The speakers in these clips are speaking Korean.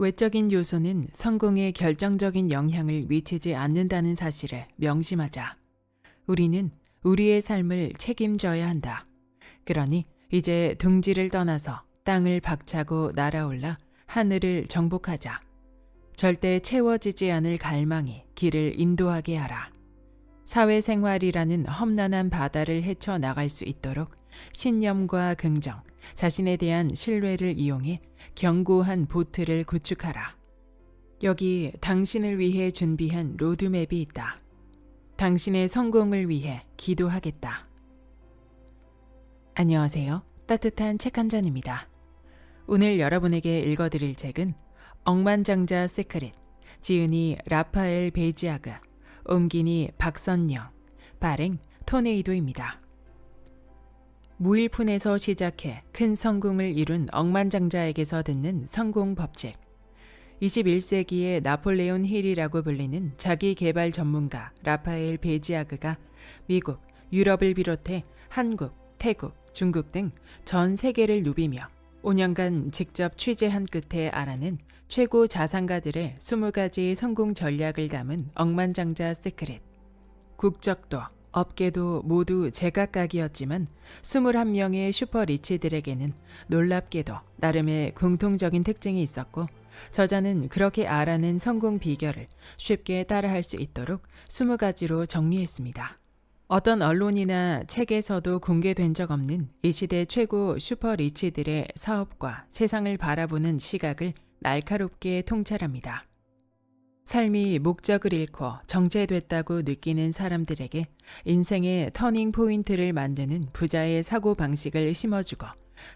외적인 요소는 성공에 결정적인 영향을 미치지 않는다는 사실을 명심하자. 우리는 우리의 삶을 책임져야 한다. 그러니 이제 둥지를 떠나서 땅을 박차고 날아올라 하늘을 정복하자. 절대 채워지지 않을 갈망이 길을 인도하게 하라. 사회생활이라는 험난한 바다를 헤쳐나갈 수 있도록 신념과 긍정, 자신에 대한 신뢰를 이용해 견고한 보트를 구축하라. 여기 당신을 위해 준비한 로드맵이 있다. 당신의 성공을 위해 기도하겠다. 안녕하세요. 따뜻한 책 한 잔입니다. 오늘 여러분에게 읽어드릴 책은 억만장자 시크릿, 지은이 라파엘 베이지아그, 옮기니 박선영, 발행 토네이도입니다. 무일푼에서 시작해 큰 성공을 이룬 억만장자에게서 듣는 성공 법칙. 21세기의 나폴레온 힐이라고 불리는 자기개발 전문가 라파엘 베지아그가 미국, 유럽을 비롯해 한국, 태국, 중국 등 전 세계를 누비며 5년간 직접 취재한 끝에 알아낸 최고 자산가들의 20가지 성공 전략을 담은 억만장자 시크릿. 국적도 업계도 모두 제각각이었지만 21명의 슈퍼리치들에게는 놀랍게도 나름의 공통적인 특징이 있었고, 저자는 그렇게 알아낸 성공 비결을 쉽게 따라할 수 있도록 20가지로 정리했습니다. 어떤 언론이나 책에서도 공개된 적 없는 이 시대 최고 슈퍼리치들의 사업과 세상을 바라보는 시각을 날카롭게 통찰합니다. 삶이 목적을 잃고 정체됐다고 느끼는 사람들에게 인생의 터닝 포인트를 만드는 부자의 사고방식을 심어주고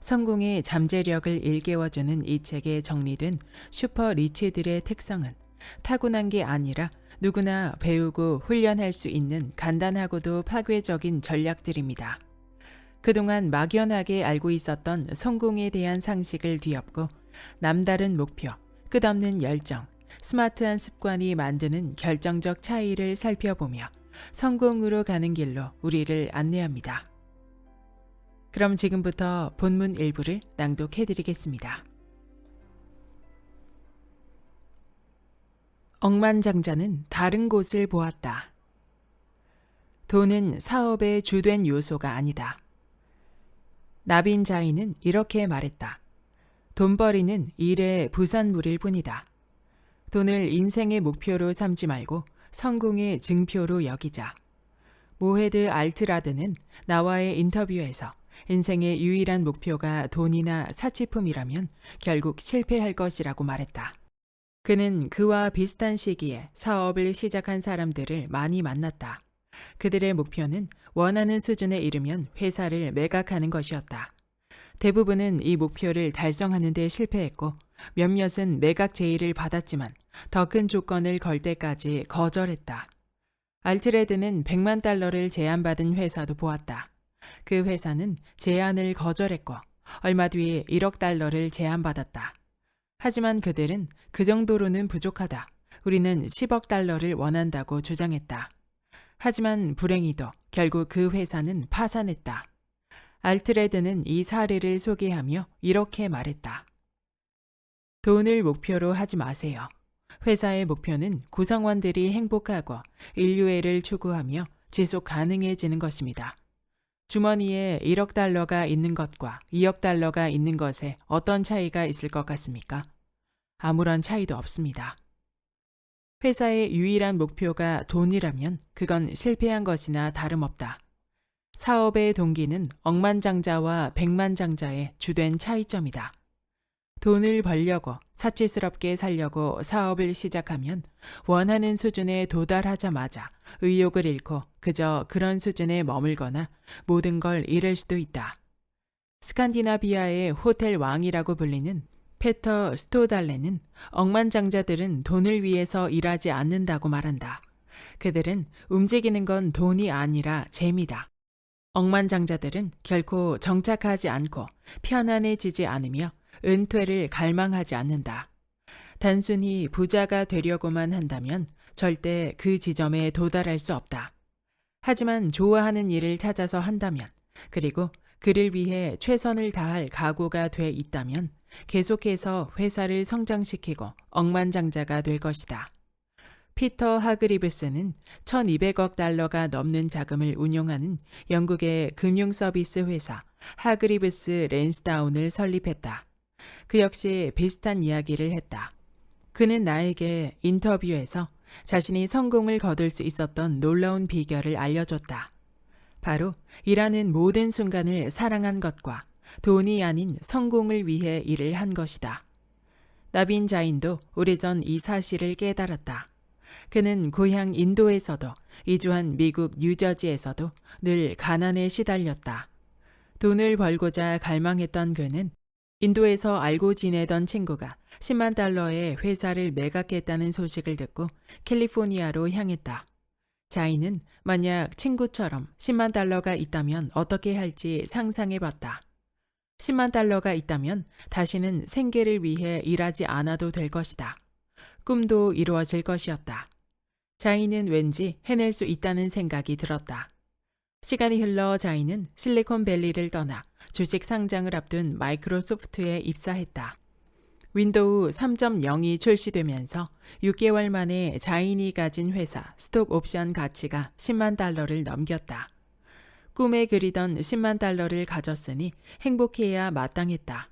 성공의 잠재력을 일깨워주는 이 책에 정리된 슈퍼리치들의 특성은 타고난 게 아니라 누구나 배우고 훈련할 수 있는 간단하고도 파괴적인 전략들입니다. 그동안 막연하게 알고 있었던 성공에 대한 상식을 뒤엎고 남다른 목표, 끝없는 열정, 스마트한 습관이 만드는 결정적 차이를 살펴보며 성공으로 가는 길로 우리를 안내합니다. 그럼 지금부터 본문 일부를 낭독해드리겠습니다. 억만장자는 다른 곳을 보았다. 돈은 사업의 주된 요소가 아니다. 나빈자이는 이렇게 말했다. 돈벌이는 일의 부산물일 뿐이다. 돈을 인생의 목표로 삼지 말고 성공의 증표로 여기자. 모헤드 알트라드는 나와의 인터뷰에서 인생의 유일한 목표가 돈이나 사치품이라면 결국 실패할 것이라고 말했다. 그는 그와 비슷한 시기에 사업을 시작한 사람들을 많이 만났다. 그들의 목표는 원하는 수준에 이르면 회사를 매각하는 것이었다. 대부분은 이 목표를 달성하는 데 실패했고 몇몇은 매각 제의를 받았지만 더 큰 조건을 걸 때까지 거절했다. 알트레드는 100만 달러를 제안받은 회사도 보았다. 그 회사는 제안을 거절했고 얼마 뒤에 1억 달러를 제안받았다. 하지만 그들은 그 정도로는 부족하다. 우리는 10억 달러를 원한다고 주장했다. 하지만 불행히도 결국 그 회사는 파산했다. 알트레드는 이 사례를 소개하며 이렇게 말했다. 돈을 목표로 하지 마세요. 회사의 목표는 구성원들이 행복하고 인류애를 추구하며 지속 가능해지는 것입니다. 주머니에 1억 달러가 있는 것과 2억 달러가 있는 것에 어떤 차이가 있을 것 같습니까? 아무런 차이도 없습니다. 회사의 유일한 목표가 돈이라면 그건 실패한 것이나 다름없다. 사업의 동기는 억만장자와 백만장자의 주된 차이점이다. 돈을 벌려고 사치스럽게 살려고 사업을 시작하면 원하는 수준에 도달하자마자 의욕을 잃고 그저 그런 수준에 머물거나 모든 걸 잃을 수도 있다. 스칸디나비아의 호텔 왕이라고 불리는 페터 스토달레는 억만장자들은 돈을 위해서 일하지 않는다고 말한다. 그들은 움직이는 건 돈이 아니라 재미다. 억만장자들은 결코 정착하지 않고 편안해지지 않으며 은퇴를 갈망하지 않는다. 단순히 부자가 되려고만 한다면 절대 그 지점에 도달할 수 없다. 하지만 좋아하는 일을 찾아서 한다면, 그리고 그를 위해 최선을 다할 각오가 돼 있다면 계속해서 회사를 성장시키고 억만장자가 될 것이다. 피터 하그리브스는 1200억 달러가 넘는 자금을 운용하는 영국의 금융 서비스 회사 하그리브스 랜스다운을 설립했다. 그 역시 비슷한 이야기를 했다. 그는 나에게 인터뷰에서 자신이 성공을 거둘 수 있었던 놀라운 비결을 알려줬다. 바로 일하는 모든 순간을 사랑한 것과 돈이 아닌 성공을 위해 일을 한 것이다. 나빈 자인도 오래전 이 사실을 깨달았다. 그는 고향 인도에서도 이주한 미국 뉴저지에서도 늘 가난에 시달렸다. 돈을 벌고자 갈망했던 그는 인도에서 알고 지내던 친구가 10만 달러의 회사를 매각했다는 소식을 듣고 캘리포니아로 향했다. 자인은 만약 친구처럼 10만 달러가 있다면 어떻게 할지 상상해봤다. 10만 달러가 있다면 다시는 생계를 위해 일하지 않아도 될 것이다. 꿈도 이루어질 것이었다. 자인은 왠지 해낼 수 있다는 생각이 들었다. 시간이 흘러 자인은 실리콘밸리를 떠나 주식 상장을 앞둔 마이크로소프트에 입사했다. 윈도우 3.0이 출시되면서 6개월 만에 자인이 가진 회사 스톡 옵션 가치가 10만 달러를 넘겼다. 꿈에 그리던 10만 달러를 가졌으니 행복해야 마땅했다.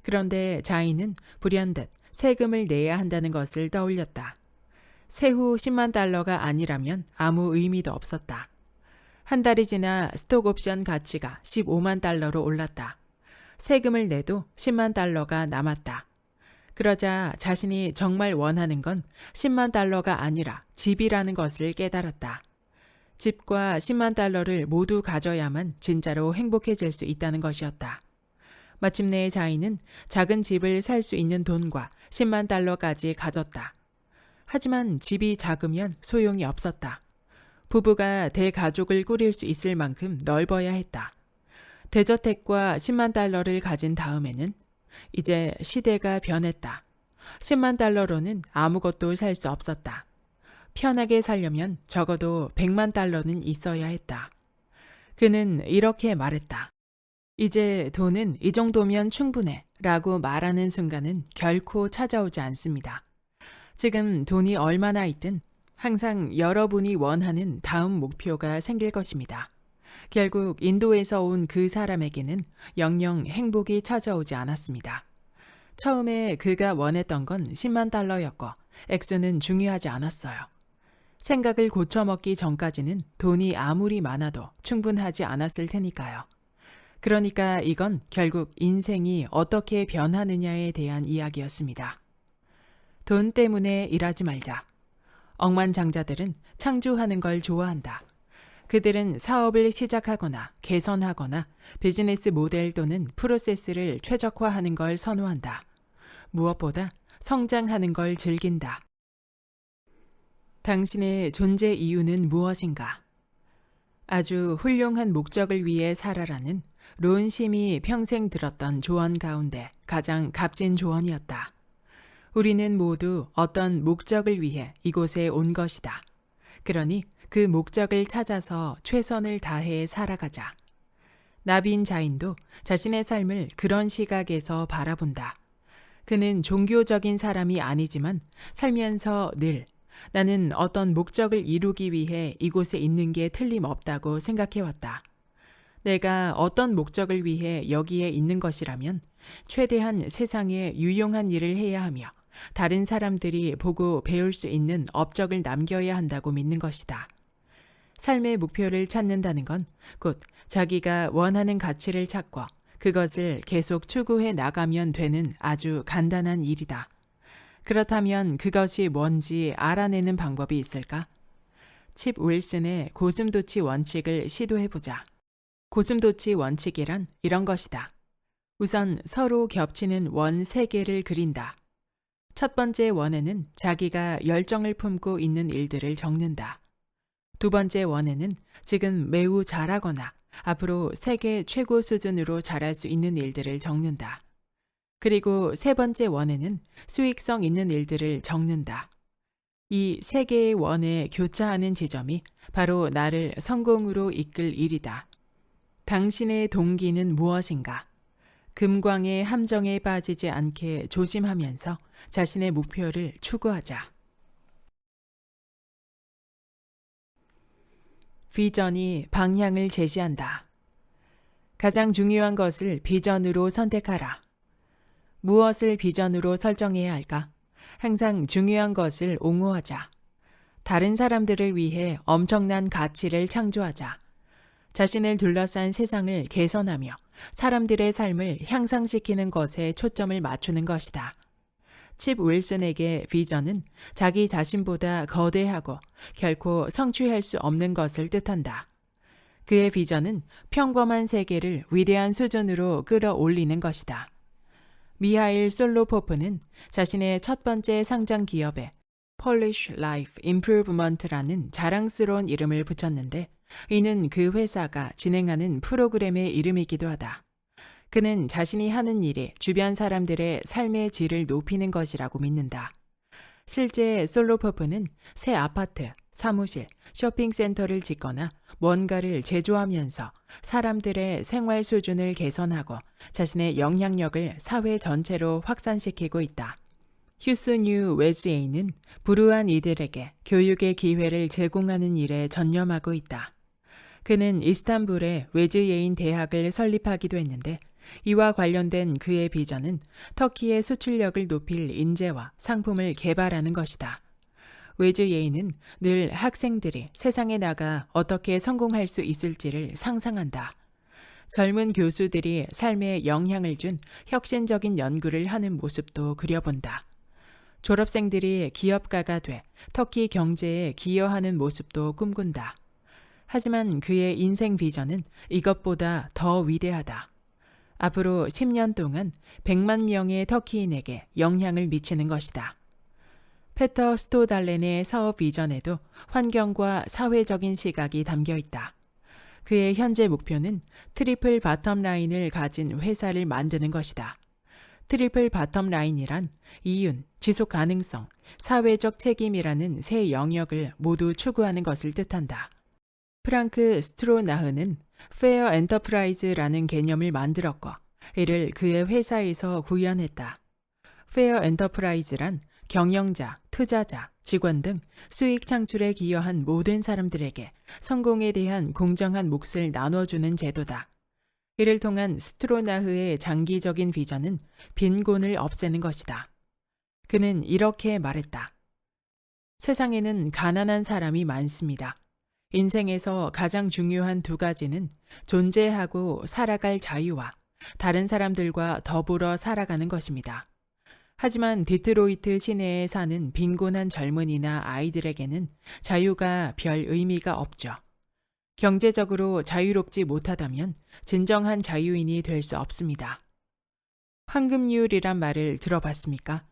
그런데 자인은 불현듯 세금을 내야 한다는 것을 떠올렸다. 세후 10만 달러가 아니라면 아무 의미도 없었다. 한 달이 지나 스톡 옵션 가치가 15만 달러로 올랐다. 세금을 내도 10만 달러가 남았다. 그러자 자신이 정말 원하는 건 10만 달러가 아니라 집이라는 것을 깨달았다. 집과 10만 달러를 모두 가져야만 진짜로 행복해질 수 있다는 것이었다. 마침내 자인은 작은 집을 살 수 있는 돈과 10만 달러까지 가졌다. 하지만 집이 작으면 소용이 없었다. 부부가 대가족을 꾸릴 수 있을 만큼 넓어야 했다. 대저택과 10만 달러를 가진 다음에는 이제 시대가 변했다. 10만 달러로는 아무것도 살 수 없었다. 편하게 살려면 적어도 100만 달러는 있어야 했다. 그는 이렇게 말했다. 이제 돈은 이 정도면 충분해 라고 말하는 순간은 결코 찾아오지 않습니다. 지금 돈이 얼마나 있든 항상 여러분이 원하는 다음 목표가 생길 것입니다. 결국 인도에서 온 그 사람에게는 영영 행복이 찾아오지 않았습니다. 처음에 그가 원했던 건 10만 달러였고 액수는 중요하지 않았어요. 생각을 고쳐먹기 전까지는 돈이 아무리 많아도 충분하지 않았을 테니까요. 그러니까 이건 결국 인생이 어떻게 변하느냐에 대한 이야기였습니다. 돈 때문에 일하지 말자. 억만장자들은 창조하는 걸 좋아한다. 그들은 사업을 시작하거나 개선하거나 비즈니스 모델 또는 프로세스를 최적화하는 걸 선호한다. 무엇보다 성장하는 걸 즐긴다. 당신의 존재 이유는 무엇인가? 아주 훌륭한 목적을 위해 살아라는 론 심이 평생 들었던 조언 가운데 가장 값진 조언이었다. 우리는 모두 어떤 목적을 위해 이곳에 온 것이다. 그러니 그 목적을 찾아서 최선을 다해 살아가자. 나빈 자인도 자신의 삶을 그런 시각에서 바라본다. 그는 종교적인 사람이 아니지만 살면서 늘 나는 어떤 목적을 이루기 위해 이곳에 있는 게 틀림없다고 생각해왔다. 내가 어떤 목적을 위해 여기에 있는 것이라면 최대한 세상에 유용한 일을 해야 하며 다른 사람들이 보고 배울 수 있는 업적을 남겨야 한다고 믿는 것이다. 삶의 목표를 찾는다는 건 곧 자기가 원하는 가치를 찾고 그것을 계속 추구해 나가면 되는 아주 간단한 일이다. 그렇다면 그것이 뭔지 알아내는 방법이 있을까? 칩 윌슨의 고슴도치 원칙을 시도해보자. 고슴도치 원칙이란 이런 것이다. 우선 서로 겹치는 원 3개를 그린다. 첫 번째 원에는 자기가 열정을 품고 있는 일들을 적는다. 두 번째 원에는 지금 매우 잘하거나 앞으로 세계 최고 수준으로 잘할 수 있는 일들을 적는다. 그리고 세 번째 원에는 수익성 있는 일들을 적는다. 이 3개의 원에 교차하는 지점이 바로 나를 성공으로 이끌 일이다. 당신의 동기는 무엇인가? 금광의 함정에 빠지지 않게 조심하면서 자신의 목표를 추구하자. 비전이 방향을 제시한다. 가장 중요한 것을 비전으로 선택하라. 무엇을 비전으로 설정해야 할까? 항상 중요한 것을 옹호하자. 다른 사람들을 위해 엄청난 가치를 창조하자. 자신을 둘러싼 세상을 개선하며 사람들의 삶을 향상시키는 것에 초점을 맞추는 것이다. 칩 윌슨에게 비전은 자기 자신보다 거대하고 결코 성취할 수 없는 것을 뜻한다. 그의 비전은 평범한 세계를 위대한 수준으로 끌어올리는 것이다. 미하일 솔로포프는 자신의 첫 번째 상장 기업에 Polish Life Improvement라는 자랑스러운 이름을 붙였는데 이는 그 회사가 진행하는 프로그램의 이름이기도 하다. 그는 자신이 하는 일이 주변 사람들의 삶의 질을 높이는 것이라고 믿는다. 실제 솔로포프는 새 아파트, 사무실, 쇼핑센터를 짓거나 뭔가를 제조하면서 사람들의 생활 수준을 개선하고 자신의 영향력을 사회 전체로 확산시키고 있다. 휴스 뉴 웨즈에이는 불우한 이들에게 교육의 기회를 제공하는 일에 전념하고 있다. 그는 이스탄불의 웨즈예인 대학을 설립하기도 했는데 이와 관련된 그의 비전은 터키의 수출력을 높일 인재와 상품을 개발하는 것이다. 웨즈예인은 늘 학생들이 세상에 나가 어떻게 성공할 수 있을지를 상상한다. 젊은 교수들이 삶에 영향을 준 혁신적인 연구를 하는 모습도 그려본다. 졸업생들이 기업가가 돼 터키 경제에 기여하는 모습도 꿈꾼다. 하지만 그의 인생 비전은 이것보다 더 위대하다. 앞으로 10년 동안 100만 명의 터키인에게 영향을 미치는 것이다. 페터 스토달렌의 사업 비전에도 환경과 사회적인 시각이 담겨 있다. 그의 현재 목표는 트리플 바텀 라인을 가진 회사를 만드는 것이다. 트리플 바텀 라인이란 이윤, 지속 가능성, 사회적 책임이라는 세 영역을 모두 추구하는 것을 뜻한다. 프랑크 스트로나흐는 페어 엔터프라이즈라는 개념을 만들었고 이를 그의 회사에서 구현했다. 페어 엔터프라이즈란 경영자, 투자자, 직원 등 수익 창출에 기여한 모든 사람들에게 성공에 대한 공정한 몫을 나눠주는 제도다. 이를 통한 스트로나흐의 장기적인 비전은 빈곤을 없애는 것이다. 그는 이렇게 말했다. 세상에는 가난한 사람이 많습니다. 인생에서 가장 중요한 두 가지는 존재하고 살아갈 자유와 다른 사람들과 더불어 살아가는 것입니다. 하지만 디트로이트 시내에 사는 빈곤한 젊은이나 아이들에게는 자유가 별 의미가 없죠. 경제적으로 자유롭지 못하다면 진정한 자유인이 될 수 없습니다. 황금률이란 말을 들어봤습니까?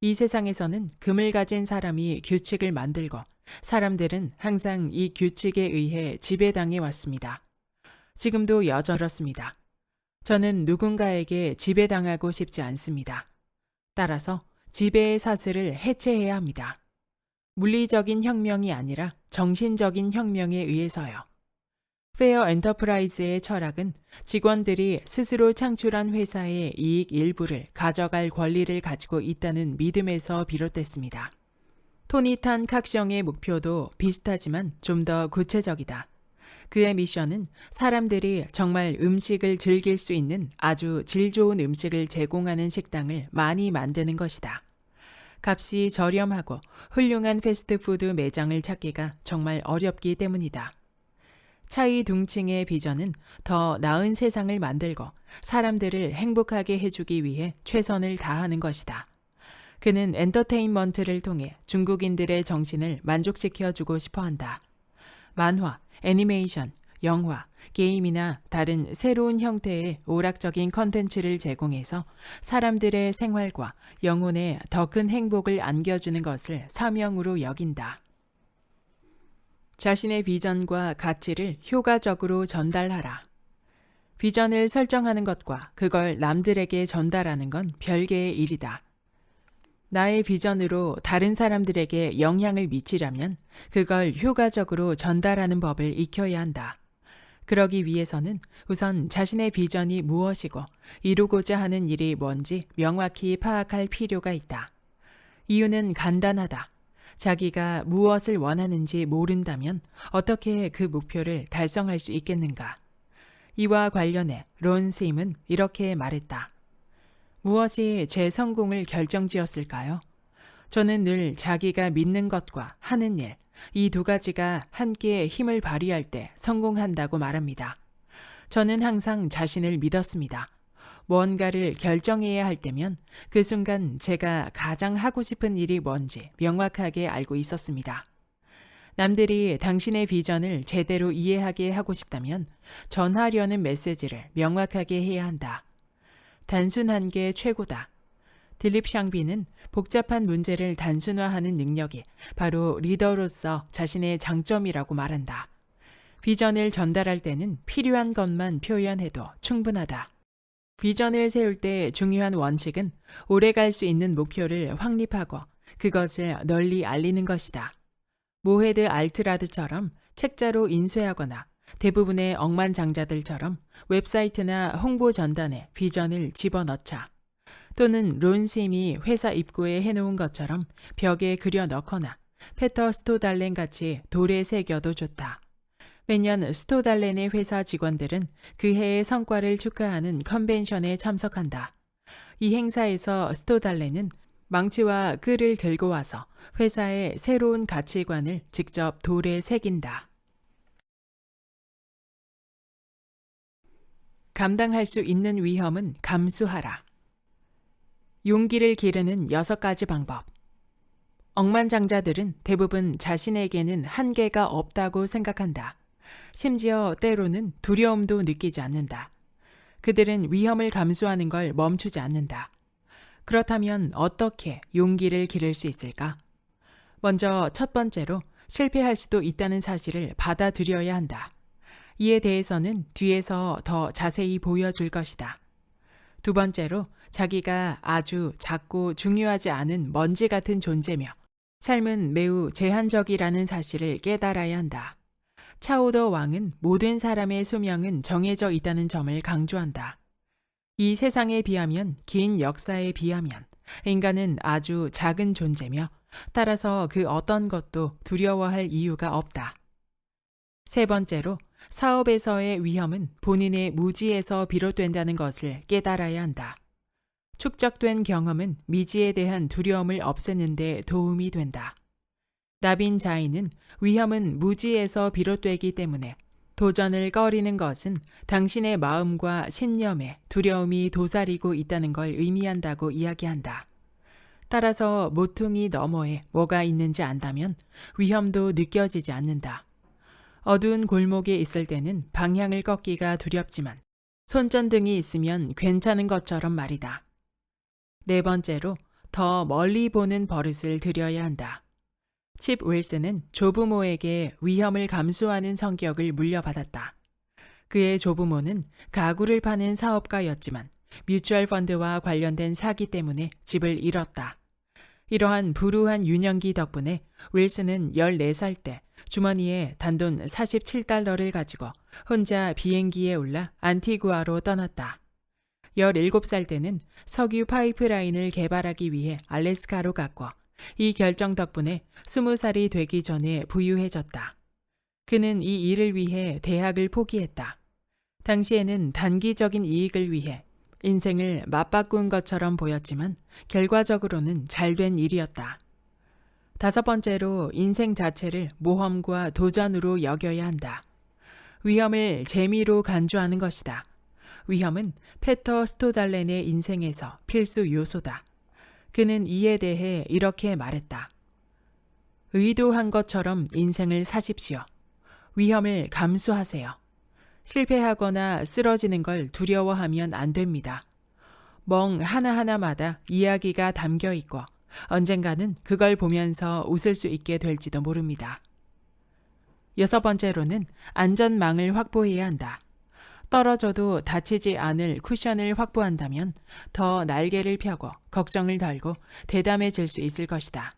이 세상에서는 금을 가진 사람이 규칙을 만들고 사람들은 항상 이 규칙에 의해 지배당해 왔습니다. 지금도 여전히 그렇습니다. 저는 누군가에게 지배당하고 싶지 않습니다. 따라서 지배의 사슬을 해체해야 합니다. 물리적인 혁명이 아니라 정신적인 혁명에 의해서요. 페어 엔터프라이즈의 철학은 직원들이 스스로 창출한 회사의 이익 일부를 가져갈 권리를 가지고 있다는 믿음에서 비롯됐습니다. 토니 탄 칵셩의 목표도 비슷하지만 좀 더 구체적이다. 그의 미션은 사람들이 정말 음식을 즐길 수 있는 아주 질 좋은 음식을 제공하는 식당을 많이 만드는 것이다. 값이 저렴하고 훌륭한 패스트푸드 매장을 찾기가 정말 어렵기 때문이다. 차이 둥칭의 비전은 더 나은 세상을 만들고 사람들을 행복하게 해주기 위해 최선을 다하는 것이다. 그는 엔터테인먼트를 통해 중국인들의 정신을 만족시켜주고 싶어한다. 만화, 애니메이션, 영화, 게임이나 다른 새로운 형태의 오락적인 컨텐츠를 제공해서 사람들의 생활과 영혼에 더 큰 행복을 안겨주는 것을 사명으로 여긴다. 자신의 비전과 가치를 효과적으로 전달하라. 비전을 설정하는 것과 그걸 남들에게 전달하는 건 별개의 일이다. 나의 비전으로 다른 사람들에게 영향을 미치려면 그걸 효과적으로 전달하는 법을 익혀야 한다. 그러기 위해서는 우선 자신의 비전이 무엇이고 이루고자 하는 일이 뭔지 명확히 파악할 필요가 있다. 이유는 간단하다. 자기가 무엇을 원하는지 모른다면 어떻게 그 목표를 달성할 수 있겠는가? 이와 관련해 론 스임은 이렇게 말했다. 무엇이 제 성공을 결정지었을까요? 저는 늘 자기가 믿는 것과 하는 일, 이 두 가지가 함께 힘을 발휘할 때 성공한다고 말합니다. 저는 항상 자신을 믿었습니다. 무언가를 결정해야 할 때면 그 순간 제가 가장 하고 싶은 일이 뭔지 명확하게 알고 있었습니다. 남들이 당신의 비전을 제대로 이해하게 하고 싶다면 전하려는 메시지를 명확하게 해야 한다. 단순한 게 최고다. 딜립 샹비는 복잡한 문제를 단순화하는 능력이 바로 리더로서 자신의 장점이라고 말한다. 비전을 전달할 때는 필요한 것만 표현해도 충분하다. 비전을 세울 때 중요한 원칙은 오래 갈 수 있는 목표를 확립하고 그것을 널리 알리는 것이다. 모헤드 알트라드처럼 책자로 인쇄하거나 대부분의 억만장자들처럼 웹사이트나 홍보 전단에 비전을 집어넣자. 또는 론 스임이 회사 입구에 해놓은 것처럼 벽에 그려 넣거나 페터 스토달렌 같이 돌에 새겨도 좋다. 매년 스토달렌의 회사 직원들은 그 해의 성과를 축하하는 컨벤션에 참석한다. 이 행사에서 스토달렌은 망치와 끌을 들고 와서 회사의 새로운 가치관을 직접 돌에 새긴다. 감당할 수 있는 위험은 감수하라. 용기를 기르는 6가지 방법. 억만장자들은 대부분 자신에게는 한계가 없다고 생각한다. 심지어 때로는 두려움도 느끼지 않는다. 그들은 위험을 감수하는 걸 멈추지 않는다. 그렇다면 어떻게 용기를 기를 수 있을까? 먼저 첫 번째로 실패할 수도 있다는 사실을 받아들여야 한다. 이에 대해서는 뒤에서 더 자세히 보여줄 것이다. 두 번째로 자기가 아주 작고 중요하지 않은 먼지 같은 존재며 삶은 매우 제한적이라는 사실을 깨달아야 한다. 차오더 왕은 모든 사람의 수명은 정해져 있다는 점을 강조한다. 이 세상에 비하면, 긴 역사에 비하면 인간은 아주 작은 존재며 따라서 그 어떤 것도 두려워할 이유가 없다. 세 번째로 사업에서의 위험은 본인의 무지에서 비롯된다는 것을 깨달아야 한다. 축적된 경험은 미지에 대한 두려움을 없애는 데 도움이 된다. 나빈 자인은 위험은 무지에서 비롯되기 때문에 도전을 꺼리는 것은 당신의 마음과 신념에 두려움이 도사리고 있다는 걸 의미한다고 이야기한다. 따라서 모퉁이 너머에 뭐가 있는지 안다면 위험도 느껴지지 않는다. 어두운 골목에 있을 때는 방향을 꺾기가 두렵지만 손전등이 있으면 괜찮은 것처럼 말이다. 네 번째로 더 멀리 보는 버릇을 들여야 한다. 칩 윌슨은 조부모에게 위험을 감수하는 성격을 물려받았다. 그의 조부모는 가구를 파는 사업가였지만 뮤추얼 펀드와 관련된 사기 때문에 집을 잃었다. 이러한 불우한 유년기 덕분에 윌슨은 14살 때 주머니에 단돈 47달러를 가지고 혼자 비행기에 올라 안티구아로 떠났다. 17살 때는 석유 파이프라인을 개발하기 위해 알래스카로 갔고 이 결정 덕분에 20살이 되기 전에 부유해졌다. 그는 이 일을 위해 대학을 포기했다. 당시에는 단기적인 이익을 위해 인생을 맞바꾼 것처럼 보였지만 결과적으로는 잘된 일이었다. 다섯 번째로 인생 자체를 모험과 도전으로 여겨야 한다. 위험을 재미로 간주하는 것이다. 위험은 페터 스토달렌의 인생에서 필수 요소다. 그는 이에 대해 이렇게 말했다. 의도한 것처럼 인생을 사십시오. 위험을 감수하세요. 실패하거나 쓰러지는 걸 두려워하면 안 됩니다. 멍 하나하나마다 이야기가 담겨 있고 언젠가는 그걸 보면서 웃을 수 있게 될지도 모릅니다. 여섯 번째로는 안전망을 확보해야 한다. 떨어져도 다치지 않을 쿠션을 확보한다면 더 날개를 펴고 걱정을 덜고 대담해질 수 있을 것이다.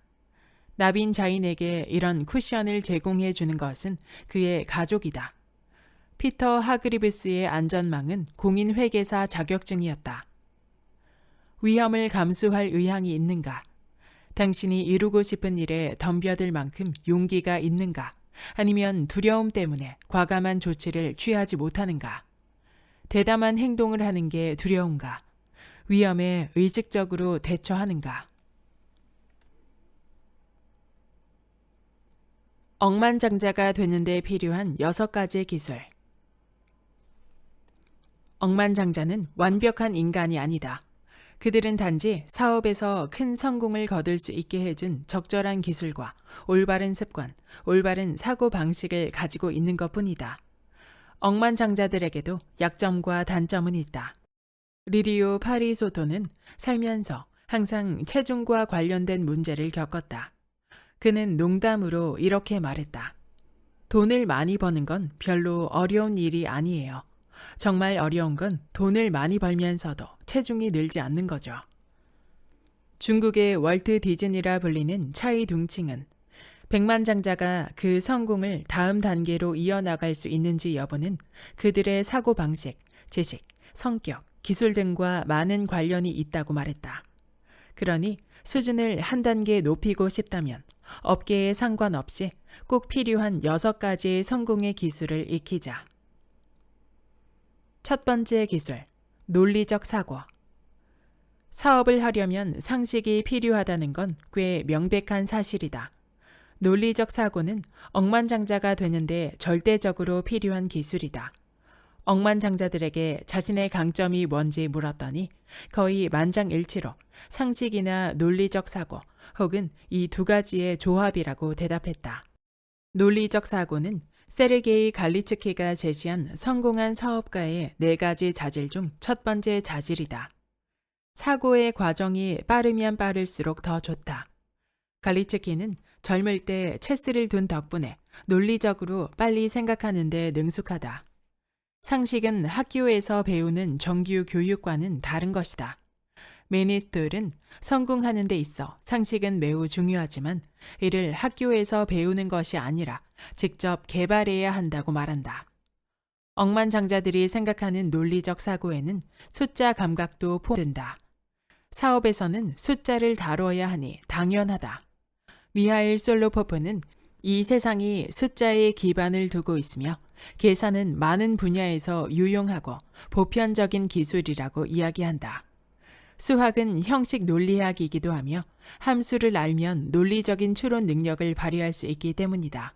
나빈 자인에게 이런 쿠션을 제공해 주는 것은 그의 가족이다. 피터 하그리브스의 안전망은 공인회계사 자격증이었다. 위험을 감수할 의향이 있는가? 당신이 이루고 싶은 일에 덤벼들 만큼 용기가 있는가? 아니면 두려움 때문에 과감한 조치를 취하지 못하는가? 대담한 행동을 하는 게 두려운가? 위험에 의식적으로 대처하는가? 억만장자가 되는 데 필요한 6가지의 기술. 억만장자는 완벽한 인간이 아니다. 그들은 단지 사업에서 큰 성공을 거둘 수 있게 해준 적절한 기술과 올바른 습관, 올바른 사고 방식을 가지고 있는 것뿐이다. 억만장자들에게도 약점과 단점은 있다. 리리오 파리소토는 살면서 항상 체중과 관련된 문제를 겪었다. 그는 농담으로 이렇게 말했다. 돈을 많이 버는 건 별로 어려운 일이 아니에요. 정말 어려운 건 돈을 많이 벌면서도 체중이 늘지 않는 거죠. 중국의 월트 디즈니라 불리는 차이 둥칭은 백만장자가 그 성공을 다음 단계로 이어나갈 수 있는지 여부는 그들의 사고방식, 지식, 성격, 기술 등과 많은 관련이 있다고 말했다. 그러니 수준을 한 단계 높이고 싶다면 업계에 상관없이 꼭 필요한 6가지의 성공의 기술을 익히자. 첫 번째 기술, 논리적 사고. 사업을 하려면 상식이 필요하다는 건 꽤 명백한 사실이다. 논리적 사고는 억만장자가 되는데 절대적으로 필요한 기술이다. 억만장자들에게 자신의 강점이 뭔지 물었더니 거의 만장일치로 상식이나 논리적 사고 혹은 이 2가지의 조합이라고 대답했다. 논리적 사고는 세르게이 갈리츠키가 제시한 성공한 사업가의 4가지 자질 중 첫 번째 자질이다. 사고의 과정이 빠르면 빠를수록 더 좋다. 갈리츠키는 젊을 때 체스를 둔 덕분에 논리적으로 빨리 생각하는 데 능숙하다. 상식은 학교에서 배우는 정규 교육과는 다른 것이다. 메니스톨은 성공하는 데 있어 상식은 매우 중요하지만 이를 학교에서 배우는 것이 아니라 직접 개발해야 한다고 말한다. 억만장자들이 생각하는 논리적 사고에는 숫자 감각도 포함된다. 사업에서는 숫자를 다뤄야 하니 당연하다. 미하일 솔로포프는 이 세상이 숫자에 기반을 두고 있으며 계산은 많은 분야에서 유용하고 보편적인 기술이라고 이야기한다. 수학은 형식 논리학이기도 하며 함수를 알면 논리적인 추론 능력을 발휘할 수 있기 때문이다.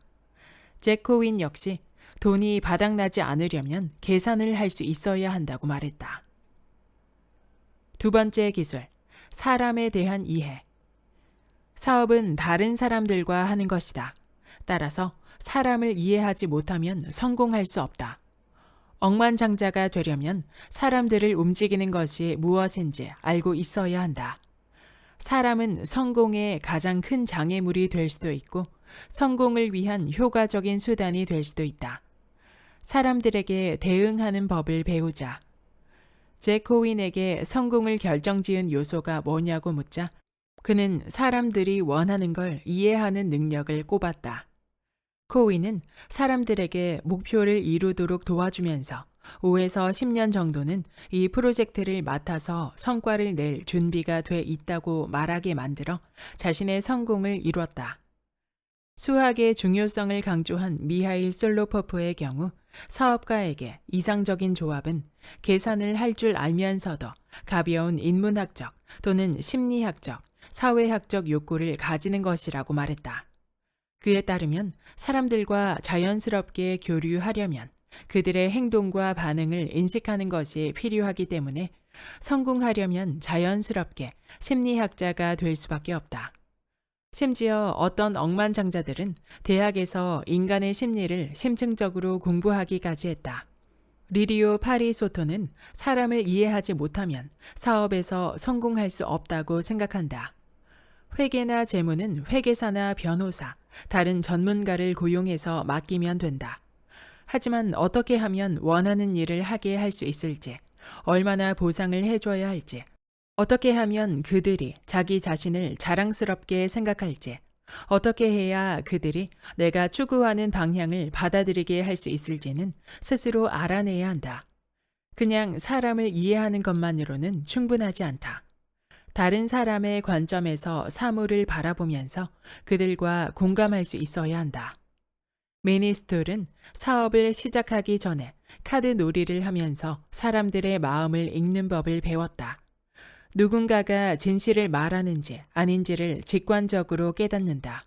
잭 코윈 역시 돈이 바닥나지 않으려면 계산을 할 수 있어야 한다고 말했다. 두 번째 기술, 사람에 대한 이해. 사업은 다른 사람들과 하는 것이다. 따라서 사람을 이해하지 못하면 성공할 수 없다. 억만장자가 되려면 사람들을 움직이는 것이 무엇인지 알고 있어야 한다. 사람은 성공의 가장 큰 장애물이 될 수도 있고 성공을 위한 효과적인 수단이 될 수도 있다. 사람들에게 대응하는 법을 배우자. 잭 코윈에게 성공을 결정지은 요소가 뭐냐고 묻자 그는 사람들이 원하는 걸 이해하는 능력을 꼽았다. 코윈은 사람들에게 목표를 이루도록 도와주면서 5에서 10년 정도는 이 프로젝트를 맡아서 성과를 낼 준비가 돼 있다고 말하게 만들어 자신의 성공을 이뤘다. 수학의 중요성을 강조한 미하일 솔로포프의 경우 사업가에게 이상적인 조합은 계산을 할 줄 알면서도 가벼운 인문학적 또는 심리학적, 사회학적 욕구를 가지는 것이라고 말했다. 그에 따르면 사람들과 자연스럽게 교류하려면 그들의 행동과 반응을 인식하는 것이 필요하기 때문에 성공하려면 자연스럽게 심리학자가 될 수밖에 없다. 심지어 어떤 억만장자들은 대학에서 인간의 심리를 심층적으로 공부하기까지 했다. 리리오 파리소토는 사람을 이해하지 못하면 사업에서 성공할 수 없다고 생각한다. 회계나 재무는 회계사나 변호사, 다른 전문가를 고용해서 맡기면 된다. 하지만 어떻게 하면 원하는 일을 하게 할 수 있을지, 얼마나 보상을 해줘야 할지, 어떻게 하면 그들이 자기 자신을 자랑스럽게 생각할지, 어떻게 해야 그들이 내가 추구하는 방향을 받아들이게 할 수 있을지는 스스로 알아내야 한다. 그냥 사람을 이해하는 것만으로는 충분하지 않다. 다른 사람의 관점에서 사물을 바라보면서 그들과 공감할 수 있어야 한다. 미니스톨은 사업을 시작하기 전에 카드 놀이를 하면서 사람들의 마음을 읽는 법을 배웠다. 누군가가 진실을 말하는지 아닌지를 직관적으로 깨닫는다.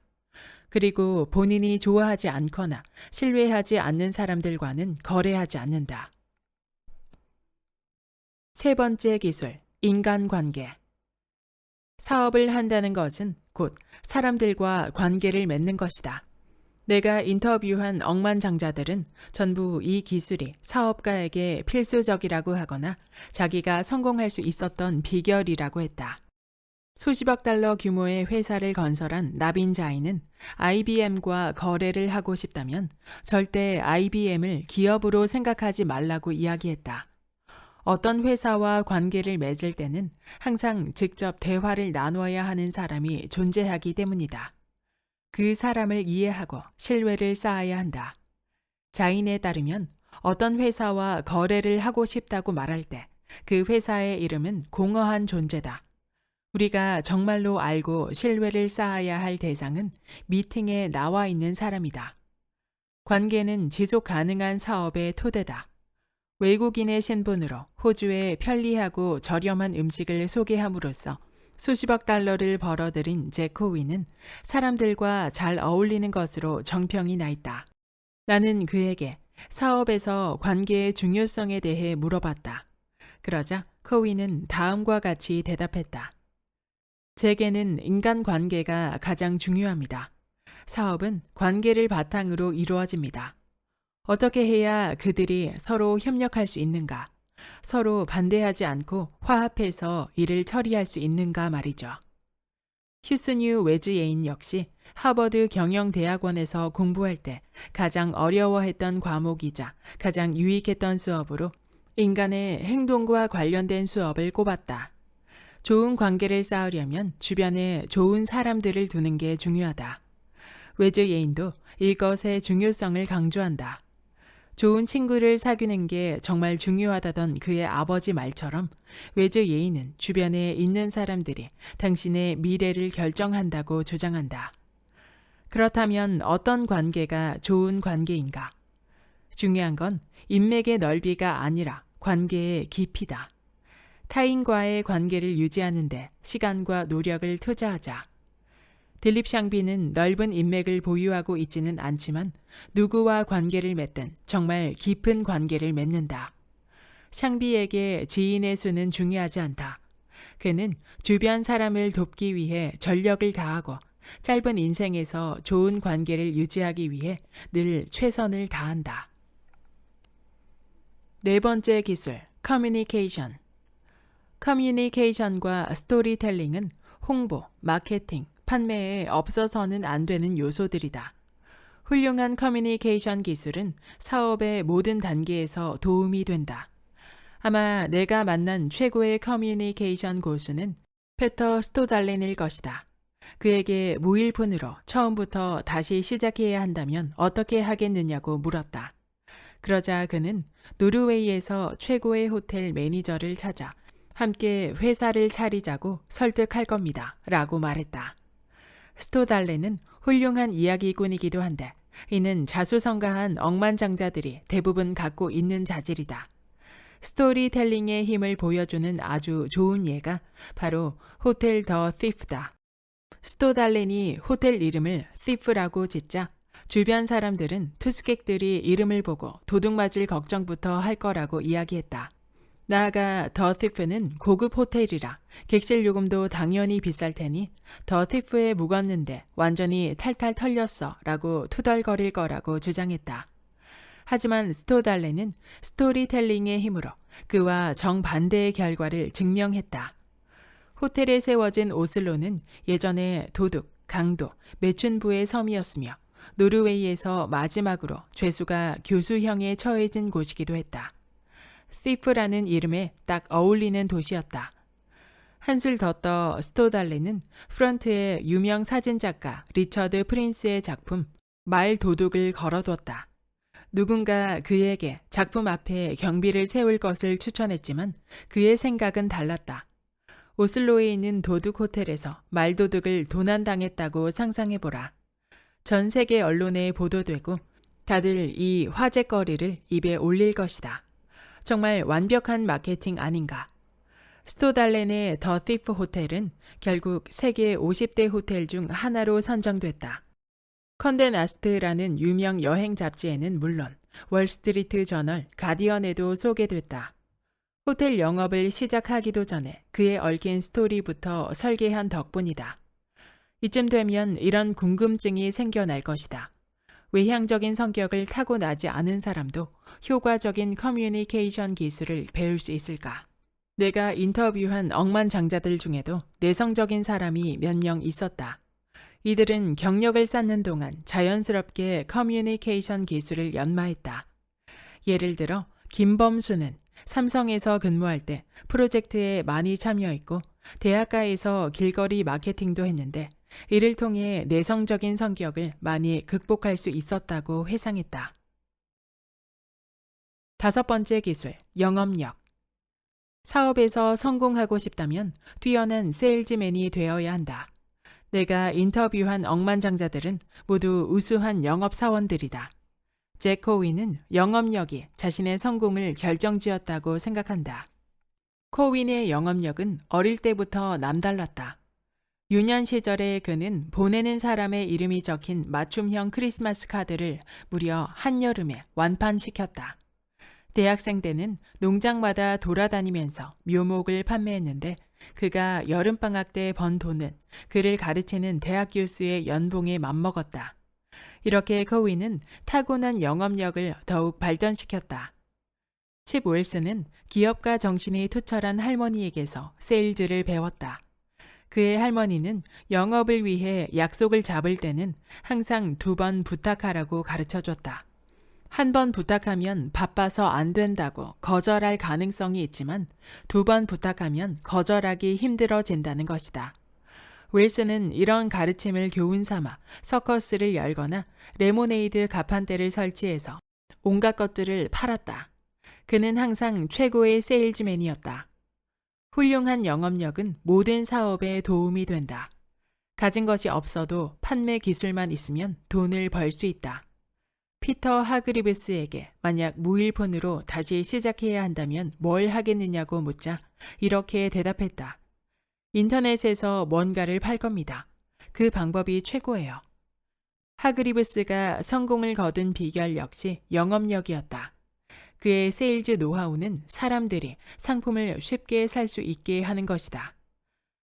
그리고 본인이 좋아하지 않거나 신뢰하지 않는 사람들과는 거래하지 않는다. 세 번째 기술, 인간관계. 사업을 한다는 것은 곧 사람들과 관계를 맺는 것이다. 내가 인터뷰한 억만장자들은 전부 이 기술이 사업가에게 필수적이라고 하거나 자기가 성공할 수 있었던 비결이라고 했다. 수십억 달러 규모의 회사를 건설한 나빈자이는 IBM과 거래를 하고 싶다면 절대 IBM을 기업으로 생각하지 말라고 이야기했다. 어떤 회사와 관계를 맺을 때는 항상 직접 대화를 나눠야 하는 사람이 존재하기 때문이다. 그 사람을 이해하고 신뢰를 쌓아야 한다. 자인에 따르면 어떤 회사와 거래를 하고 싶다고 말할 때 그 회사의 이름은 공허한 존재다. 우리가 정말로 알고 신뢰를 쌓아야 할 대상은 미팅에 나와 있는 사람이다. 관계는 지속 가능한 사업의 토대다. 외국인의 신분으로 호주의 편리하고 저렴한 음식을 소개함으로써 수십억 달러를 벌어들인 제코위는 사람들과 잘 어울리는 것으로 정평이 나 있다. 나는 그에게 사업에서 관계의 중요성에 대해 물어봤다. 그러자 코위는 다음과 같이 대답했다. 제게는 인간관계가 가장 중요합니다. 사업은 관계를 바탕으로 이루어집니다. 어떻게 해야 그들이 서로 협력할 수 있는가? 서로 반대하지 않고 화합해서 일을 처리할 수 있는가 말이죠. 휴스뉴 웨즈예인 역시 하버드 경영대학원에서 공부할 때 가장 어려워했던 과목이자 가장 유익했던 수업으로 인간의 행동과 관련된 수업을 꼽았다. 좋은 관계를 쌓으려면 주변에 좋은 사람들을 두는 게 중요하다. 웨즈예인도 이것의 중요성을 강조한다. 좋은 친구를 사귀는 게 정말 중요하다던 그의 아버지 말처럼 웨즈예인은 주변에 있는 사람들이 당신의 미래를 결정한다고 주장한다. 그렇다면 어떤 관계가 좋은 관계인가? 중요한 건 인맥의 넓이가 아니라 관계의 깊이다. 타인과의 관계를 유지하는데 시간과 노력을 투자하자. 들립 샹비는 넓은 인맥을 보유하고 있지는 않지만 누구와 관계를 맺든 정말 깊은 관계를 맺는다. 샹비에게 지인의 수는 중요하지 않다. 그는 주변 사람을 돕기 위해 전력을 다하고 짧은 인생에서 좋은 관계를 유지하기 위해 늘 최선을 다한다. 네 번째 기술, 커뮤니케이션. 커뮤니케이션과 스토리텔링은 홍보, 마케팅, 판매에 없어서는 안 되는 요소들이다. 훌륭한 커뮤니케이션 기술은 사업의 모든 단계에서 도움이 된다. 아마 내가 만난 최고의 커뮤니케이션 고수는 페터 스토달렌일 것이다. 그에게 무일푼으로 처음부터 다시 시작해야 한다면 어떻게 하겠느냐고 물었다. 그러자 그는 노르웨이에서 최고의 호텔 매니저를 찾아 함께 회사를 차리자고 설득할 겁니다. 라고 말했다. 스토달렌은 훌륭한 이야기꾼이기도 한데 이는 자수성가한 억만장자들이 대부분 갖고 있는 자질이다. 스토리텔링의 힘을 보여주는 아주 좋은 예가 바로 호텔 더 티프다. 스토달렌이 호텔 이름을 티프라고 짓자 주변 사람들은 투숙객들이 이름을 보고 도둑맞을 걱정부터 할 거라고 이야기했다. 나아가 더 티프는 고급 호텔이라 객실 요금도 당연히 비쌀 테니 더 티프에 묵었는데 완전히 탈탈 털렸어 라고 투덜거릴 거라고 주장했다. 하지만 스토달렌은 스토리텔링의 힘으로 그와 정반대의 결과를 증명했다. 호텔에 세워진 오슬로는 예전에 도둑, 강도, 매춘부의 섬이었으며 노르웨이에서 마지막으로 죄수가 교수형에 처해진 곳이기도 했다. 티프라는 이름에 딱 어울리는 도시였다. 한술 더 떠 스토달레는 프런트에 유명 사진작가 리처드 프린스의 작품 말 도둑을 걸어두었다. 누군가 그에게 작품 앞에 경비를 세울 것을 추천했지만 그의 생각은 달랐다. 오슬로에 있는 도둑 호텔에서 말도둑을 도난당했다고 상상해보라. 전 세계 언론에 보도되고 다들 이 화제거리를 입에 올릴 것이다. 정말 완벽한 마케팅 아닌가. 스토달렌의 더 티프 호텔은 결국 세계 50대 호텔 중 하나로 선정됐다. 컨데 나스트라는 유명 여행 잡지에는 물론 월스트리트 저널 가디언에도 소개됐다. 호텔 영업을 시작하기도 전에 그에 얽힌 스토리부터 설계한 덕분이다. 이쯤 되면 이런 궁금증이 생겨날 것이다. 외향적인 성격을 타고나지 않은 사람도 효과적인 커뮤니케이션 기술을 배울 수 있을까? 내가 인터뷰한 억만장자들 중에도 내성적인 사람이 몇 명 있었다. 이들은 경력을 쌓는 동안 자연스럽게 커뮤니케이션 기술을 연마했다. 예를 들어 김범수는 삼성에서 근무할 때 프로젝트에 많이 참여했고 대학가에서 길거리 마케팅도 했는데 이를 통해 내성적인 성격을 많이 극복할 수 있었다고 회상했다. 5번째 기술, 영업력. 사업에서 성공하고 싶다면 뛰어난 세일즈맨이 되어야 한다. 내가 인터뷰한 억만장자들은 모두 우수한 영업사원들이다. 잭 코윈은 영업력이 자신의 성공을 결정지었다고 생각한다. 코윈의 영업력은 어릴 때부터 남달랐다. 유년 시절에 그는 보내는 사람의 이름이 적힌 맞춤형 크리스마스 카드를 무려 한여름에 완판시켰다. 대학생 때는 농장마다 돌아다니면서 묘목을 판매했는데 그가 여름방학 때 번 돈은 그를 가르치는 대학 교수의 연봉에 맞먹었다. 이렇게 코윈은 타고난 영업력을 더욱 발전시켰다. 칩 웰스는 기업가 정신이 투철한 할머니에게서 세일즈를 배웠다. 그의 할머니는 영업을 위해 약속을 잡을 때는 항상 2번 부탁하라고 가르쳐줬다. 한 번 부탁하면 바빠서 안 된다고 거절할 가능성이 있지만 2번 부탁하면 거절하기 힘들어진다는 것이다. 윌슨은 이런 가르침을 교훈 삼아 서커스를 열거나 레모네이드 가판대를 설치해서 온갖 것들을 팔았다. 그는 항상 최고의 세일즈맨이었다. 훌륭한 영업력은 모든 사업에 도움이 된다. 가진 것이 없어도 판매 기술만 있으면 돈을 벌 수 있다. 피터 하그리브스에게 만약 무일푼으로 다시 시작해야 한다면 뭘 하겠느냐고 묻자 이렇게 대답했다. 인터넷에서 뭔가를 팔 겁니다. 그 방법이 최고예요. 하그리브스가 성공을 거둔 비결 역시 영업력이었다. 그의 세일즈 노하우는 사람들이 상품을 쉽게 살 수 있게 하는 것이다.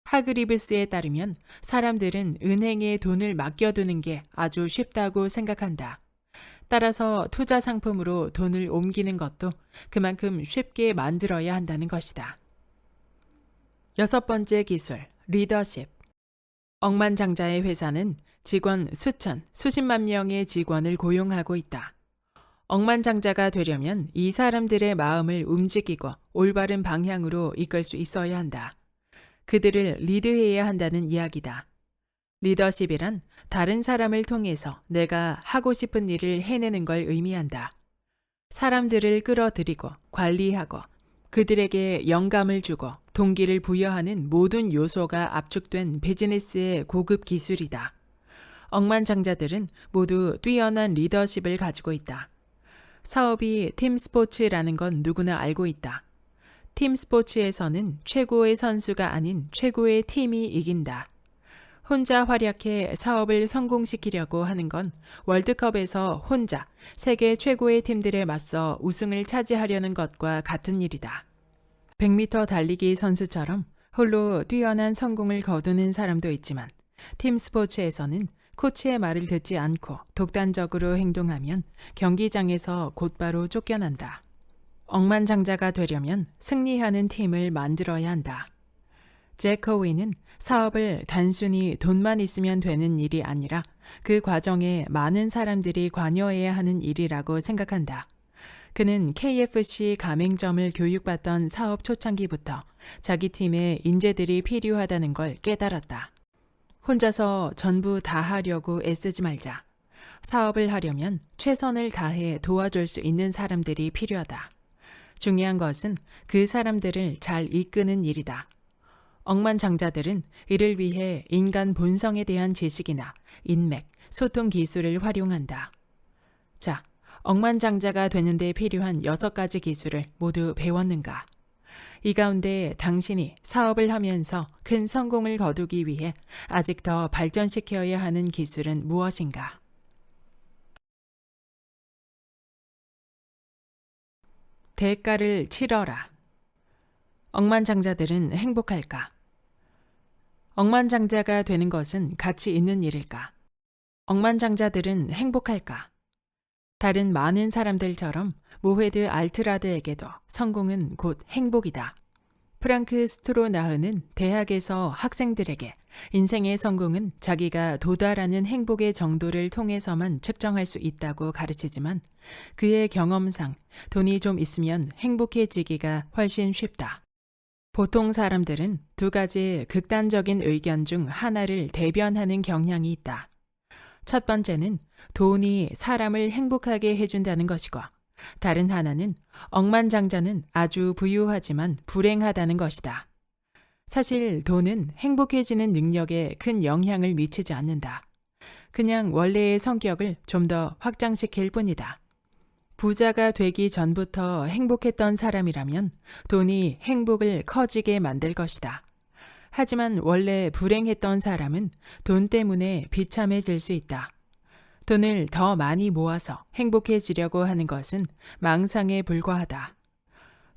하그리브스에 따르면 사람들은 은행에 돈을 맡겨두는 게 아주 쉽다고 생각한다. 따라서 투자 상품으로 돈을 옮기는 것도 그만큼 쉽게 만들어야 한다는 것이다. 6번째 기술, 리더십. 억만장자의 회사는 직원 수천, 수십만 명의 직원을 고용하고 있다. 억만장자가 되려면 이 사람들의 마음을 움직이고 올바른 방향으로 이끌 수 있어야 한다. 그들을 리드해야 한다는 이야기다. 리더십이란 다른 사람을 통해서 내가 하고 싶은 일을 해내는 걸 의미한다. 사람들을 끌어들이고 관리하고 그들에게 영감을 주고 동기를 부여하는 모든 요소가 압축된 비즈니스의 고급 기술이다. 억만장자들은 모두 뛰어난 리더십을 가지고 있다. 사업이 팀 스포츠라는 건 누구나 알고 있다. 팀 스포츠에서는 최고의 선수가 아닌 최고의 팀이 이긴다. 혼자 활약해 사업을 성공시키려고 하는 건 월드컵에서 혼자 세계 최고의 팀들에 맞서 우승을 차지하려는 것과 같은 일이다. 100m 달리기 선수처럼 홀로 뛰어난 성공을 거두는 사람도 있지만 팀 스포츠에서는 코치의 말을 듣지 않고 독단적으로 행동하면 경기장에서 곧바로 쫓겨난다. 억만장자가 되려면 승리하는 팀을 만들어야 한다. 잭 코윈은 사업을 단순히 돈만 있으면 되는 일이 아니라 그 과정에 많은 사람들이 관여해야 하는 일이라고 생각한다. 그는 KFC 가맹점을 교육받던 사업 초창기부터 자기 팀에 인재들이 필요하다는 걸 깨달았다. 혼자서 전부 다 하려고 애쓰지 말자. 사업을 하려면 최선을 다해 도와줄 수 있는 사람들이 필요하다. 중요한 것은 그 사람들을 잘 이끄는 일이다. 억만장자들은 이를 위해 인간 본성에 대한 지식이나 인맥, 소통 기술을 활용한다. 자, 억만장자가 되는 데 필요한 6가지 기술을 모두 배웠는가? 이 가운데 당신이 사업을 하면서 큰 성공을 거두기 위해 아직 더 발전시켜야 하는 기술은 무엇인가? 대가를 치러라. 억만장자들은 행복할까? 억만장자가 되는 것은 가치 있는 일일까? 억만장자들은 행복할까? 다른 많은 사람들처럼 모헤드 알트라드에게도 성공은 곧 행복이다. 프랑크 스트로나흐는 대학에서 학생들에게 인생의 성공은 자기가 도달하는 행복의 정도를 통해서만 측정할 수 있다고 가르치지만 그의 경험상 돈이 좀 있으면 행복해지기가 훨씬 쉽다. 보통 사람들은 2가지 극단적인 의견 중 하나를 대변하는 경향이 있다. 첫 번째는 돈이 사람을 행복하게 해준다는 것이고, 다른 하나는 억만장자는 아주 부유하지만 불행하다는 것이다. 사실 돈은 행복해지는 능력에 큰 영향을 미치지 않는다. 그냥 원래의 성격을 좀 더 확장시킬 뿐이다. 부자가 되기 전부터 행복했던 사람이라면 돈이 행복을 커지게 만들 것이다. 하지만 원래 불행했던 사람은 돈 때문에 비참해질 수 있다. 돈을 더 많이 모아서 행복해지려고 하는 것은 망상에 불과하다.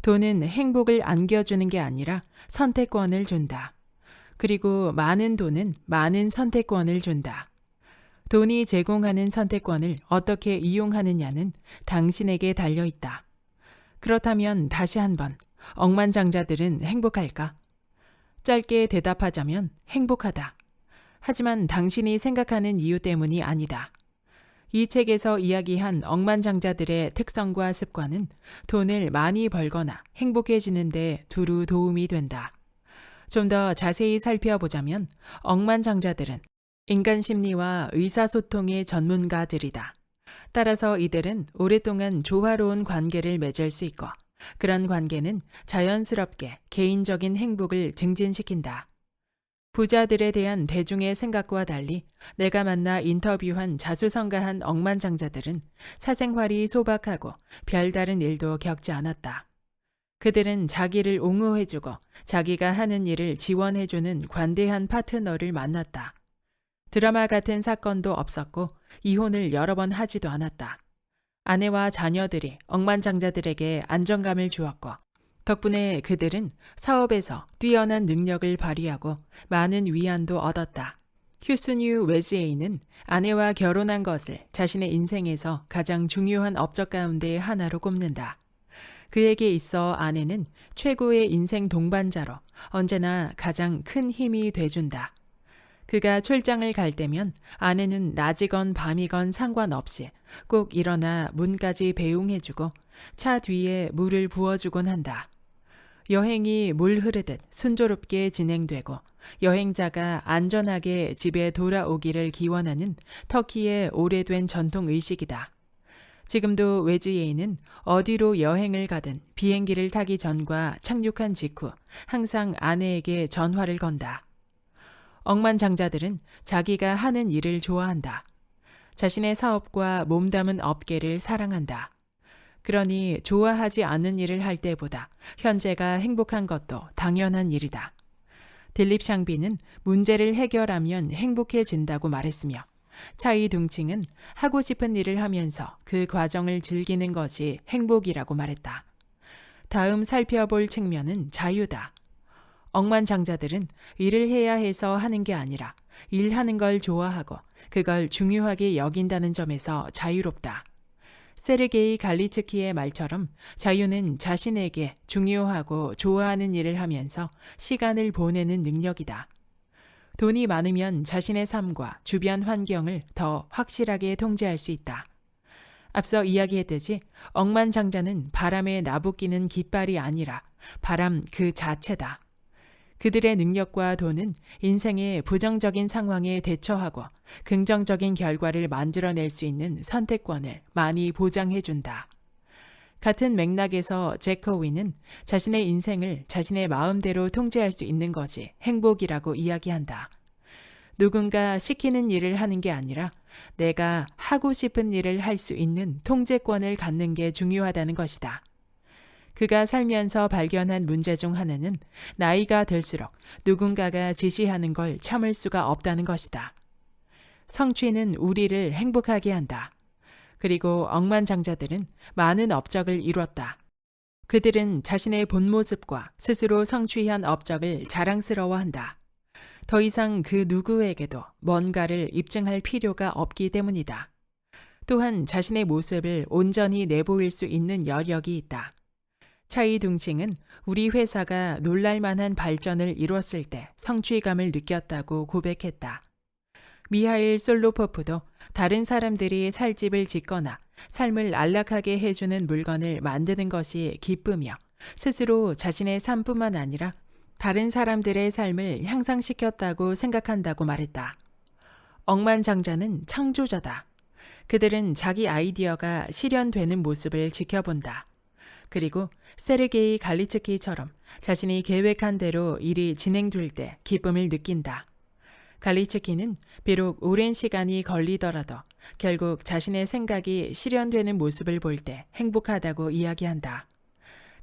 돈은 행복을 안겨주는 게 아니라 선택권을 준다. 그리고 많은 돈은 많은 선택권을 준다. 돈이 제공하는 선택권을 어떻게 이용하느냐는 당신에게 달려 있다. 그렇다면 다시 한번, 억만장자들은 행복할까? 짧게 대답하자면 행복하다. 하지만 당신이 생각하는 이유 때문이 아니다. 이 책에서 이야기한 억만장자들의 특성과 습관은 돈을 많이 벌거나 행복해지는데 두루 도움이 된다. 좀 더 자세히 살펴보자면 억만장자들은 인간 심리와 의사소통의 전문가들이다. 따라서 이들은 오랫동안 조화로운 관계를 맺을 수 있고, 그런 관계는 자연스럽게 개인적인 행복을 증진시킨다. 부자들에 대한 대중의 생각과 달리 내가 만나 인터뷰한 자수성가한 억만장자들은 사생활이 소박하고 별다른 일도 겪지 않았다. 그들은 자기를 옹호해주고 자기가 하는 일을 지원해주는 관대한 파트너를 만났다. 드라마 같은 사건도 없었고 이혼을 여러 번 하지도 않았다. 아내와 자녀들이 억만장자들에게 안정감을 주었고, 덕분에 그들은 사업에서 뛰어난 능력을 발휘하고 많은 위안도 얻었다. 휴스뉴 웨즈에이는 아내와 결혼한 것을 자신의 인생에서 가장 중요한 업적 가운데 하나로 꼽는다. 그에게 있어 아내는 최고의 인생 동반자로 언제나 가장 큰 힘이 돼준다. 그가 출장을 갈 때면 아내는 낮이건 밤이건 상관없이 꼭 일어나 문까지 배웅해주고 차 뒤에 물을 부어주곤 한다. 여행이 물 흐르듯 순조롭게 진행되고 여행자가 안전하게 집에 돌아오기를 기원하는 터키의 오래된 전통 의식이다. 지금도 웨즈예이는 어디로 여행을 가든 비행기를 타기 전과 착륙한 직후 항상 아내에게 전화를 건다. 억만장자들은 자기가 하는 일을 좋아한다. 자신의 사업과 몸담은 업계를 사랑한다. 그러니 좋아하지 않는 일을 할 때보다 현재가 행복한 것도 당연한 일이다. 딜립 샹비는 문제를 해결하면 행복해진다고 말했으며, 차이 둥칭은 하고 싶은 일을 하면서 그 과정을 즐기는 것이 행복이라고 말했다. 다음 살펴볼 측면은 자유다. 억만장자들은 일을 해야 해서 하는 게 아니라 일하는 걸 좋아하고 그걸 중요하게 여긴다는 점에서 자유롭다. 세르게이 갈리츠키의 말처럼 자유는 자신에게 중요하고 좋아하는 일을 하면서 시간을 보내는 능력이다. 돈이 많으면 자신의 삶과 주변 환경을 더 확실하게 통제할 수 있다. 앞서 이야기했듯이 억만장자는 바람에 나부끼는 깃발이 아니라 바람 그 자체다. 그들의 능력과 돈은 인생의 부정적인 상황에 대처하고 긍정적인 결과를 만들어낼 수 있는 선택권을 많이 보장해준다. 같은 맥락에서 제커위는 자신의 인생을 자신의 마음대로 통제할 수 있는 것이 행복이라고 이야기한다. 누군가 시키는 일을 하는 게 아니라 내가 하고 싶은 일을 할 수 있는 통제권을 갖는 게 중요하다는 것이다. 그가 살면서 발견한 문제 중 하나는 나이가 들수록 누군가가 지시하는 걸 참을 수가 없다는 것이다. 성취는 우리를 행복하게 한다. 그리고 억만장자들은 많은 업적을 이뤘다. 그들은 자신의 본 모습과 스스로 성취한 업적을 자랑스러워한다. 더 이상 그 누구에게도 뭔가를 입증할 필요가 없기 때문이다. 또한 자신의 모습을 온전히 내보일 수 있는 여력이 있다. 차이 둥칭은 우리 회사가 놀랄만한 발전을 이뤘을 때 성취감을 느꼈다고 고백했다. 미하일 솔로포프도 다른 사람들이 살 집을 짓거나 삶을 안락하게 해주는 물건을 만드는 것이 기쁘며 스스로 자신의 삶뿐만 아니라 다른 사람들의 삶을 향상시켰다고 생각한다고 말했다. 억만장자는 창조자다. 그들은 자기 아이디어가 실현되는 모습을 지켜본다. 그리고 세르게이 갈리츠키처럼 자신이 계획한 대로 일이 진행될 때 기쁨을 느낀다. 갈리츠키는 비록 오랜 시간이 걸리더라도 결국 자신의 생각이 실현되는 모습을 볼 때 행복하다고 이야기한다.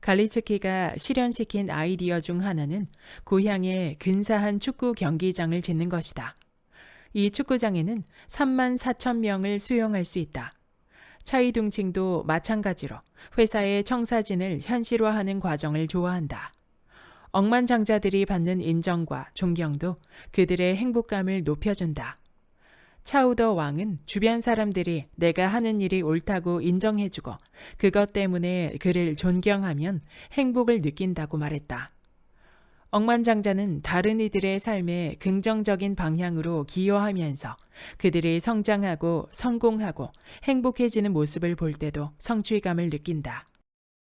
갈리츠키가 실현시킨 아이디어 중 하나는 고향에 근사한 축구 경기장을 짓는 것이다. 이 축구장에는 3만 4천 명을 수용할 수 있다. 차이둥칭도 마찬가지로 회사의 청사진을 현실화하는 과정을 좋아한다. 억만장자들이 받는 인정과 존경도 그들의 행복감을 높여준다. 차우더 왕은 주변 사람들이 내가 하는 일이 옳다고 인정해주고 그것 때문에 그를 존경하면 행복을 느낀다고 말했다. 억만장자는 다른 이들의 삶에 긍정적인 방향으로 기여하면서 그들이 성장하고 성공하고 행복해지는 모습을 볼 때도 성취감을 느낀다.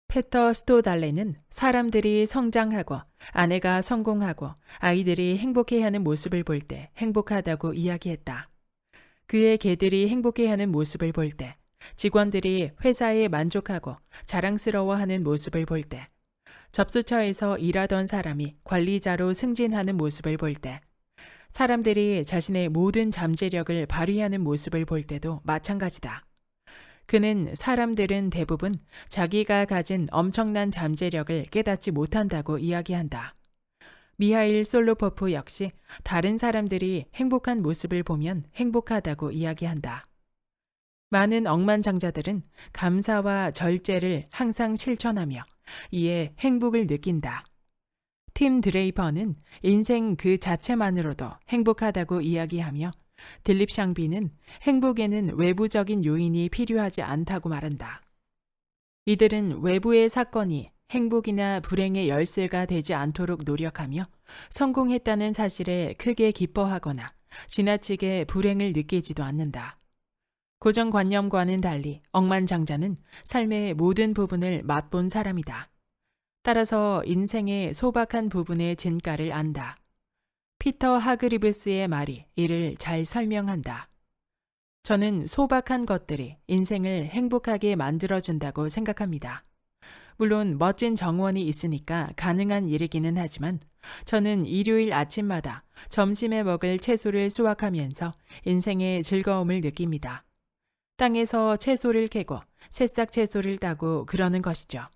페터 스토달레는 사람들이 성장하고 아내가 성공하고 아이들이 행복해하는 모습을 볼 때 행복하다고 이야기했다. 그의 개들이 행복해하는 모습을 볼 때, 직원들이 회사에 만족하고 자랑스러워하는 모습을 볼 때, 접수처에서 일하던 사람이 관리자로 승진하는 모습을 볼 때, 사람들이 자신의 모든 잠재력을 발휘하는 모습을 볼 때도 마찬가지다. 그는 사람들은 대부분 자기가 가진 엄청난 잠재력을 깨닫지 못한다고 이야기한다. 미하일 솔로포프 역시 다른 사람들이 행복한 모습을 보면 행복하다고 이야기한다. 많은 억만장자들은 감사와 절제를 항상 실천하며 이에 행복을 느낀다. 팀 드레이퍼는 인생 그 자체만으로도 행복하다고 이야기하며 들립 샹비는 행복에는 외부적인 요인이 필요하지 않다고 말한다. 이들은 외부의 사건이 행복이나 불행의 열쇠가 되지 않도록 노력하며 성공했다는 사실에 크게 기뻐하거나 지나치게 불행을 느끼지도 않는다. 고정관념과는 달리 억만장자는 삶의 모든 부분을 맛본 사람이다. 따라서 인생의 소박한 부분의 진가를 안다. 피터 하그리브스의 말이 이를 잘 설명한다. 저는 소박한 것들이 인생을 행복하게 만들어준다고 생각합니다. 물론 멋진 정원이 있으니까 가능한 일이기는 하지만 저는 일요일 아침마다 점심에 먹을 채소를 수확하면서 인생의 즐거움을 느낍니다. 땅에서 채소를 캐고 새싹 채소를 따고 그러는 것이죠.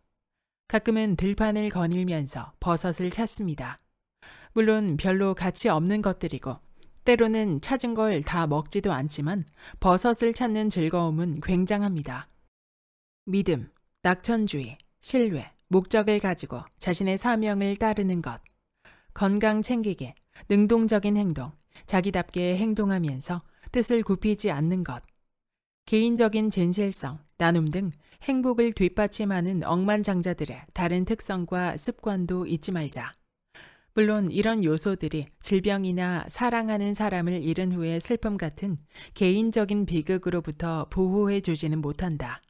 가끔은 들판을 거닐면서 버섯을 찾습니다. 물론 별로 가치 없는 것들이고 때로는 찾은 걸 다 먹지도 않지만 버섯을 찾는 즐거움은 굉장합니다. 믿음, 낙천주의, 신뢰, 목적을 가지고 자신의 사명을 따르는 것, 건강 챙기게, 능동적인 행동, 자기답게 행동하면서 뜻을 굽히지 않는 것, 개인적인 진실성, 나눔 등 행복을 뒷받침하는 억만장자들의 다른 특성과 습관도 잊지 말자. 물론 이런 요소들이 질병이나 사랑하는 사람을 잃은 후의 슬픔 같은 개인적인 비극으로부터 보호해 주지는 못한다.